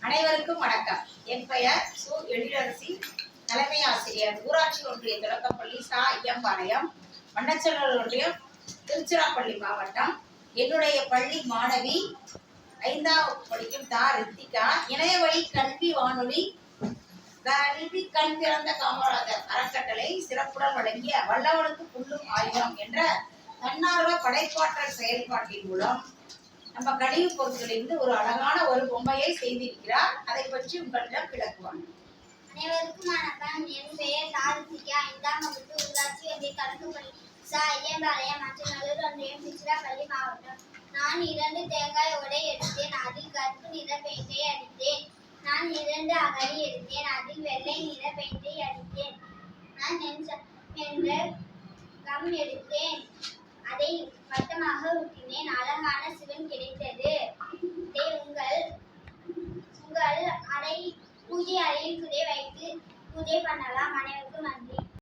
அனைவருக்கும் வணக்கம். என் பெயர் சு. எழிலரசி, தலைமை ஆசிரியர், ஊராட்சி ஒன்றிய தொடக்கப்பள்ளி சா. ஐயம்பாளையம், வண்ணச்சநல்லூர் ஒன்றியம், திருச்சிராப்பள்ளி மாவட்டம். என்னுடைய பள்ளி மாணவி 5ஆம் வகுப்பு படிக்கும் தா. ரித்திகா. இணையவழி கல்வி வானொலி கல்வி கண் திறந்த காமராஜர் அறக்கட்டளை சிறப்புடன் வழங்கிய வல்லவனுக்கு புல்லும் ஆயுதம் என்ற தன்னார்வ படைப்பாற்றல் செயல்பாட்டின் மூலம் நம்ம கழிவு பொருட்களிலிருந்து ஒரு அழகான ஒரு பொம்மையை செய்திருக்கிறார். அதை பற்றி உங்களிடம் விளக்குவாங்க. அனைவருக்கும் வணக்கம். என் பெயர் தா. ரித்திகா. 5ஆம் வகுப்பு ஊராட்சி ஒன்றிய தொடக்கப்பள்ளி சா. ஐயம்பாளையம், வண்ணச்சநல்லூர் ஒன்றியம், திருச்சிராப்பள்ளி மாவட்டம். நான் 2 தேங்காய் ஓடை எடுத்தேன். அதில் கருப்பு நிற பெயிண்டை அடித்தேன். நான் 2 அகழி எடுத்தேன். அதில் வெள்ளை நிற பெயிண்டை அடித்தேன். நான் என்ற கம் எடுத்தேன். அதை வட்டமாக ஊற்றினேன். அழகான சிவன் கிடைத்தது. இதை உங்கள் பூஜை அறையில் வைத்து பூஜை பண்ணலாம். அனைவருக்கும் நன்றி.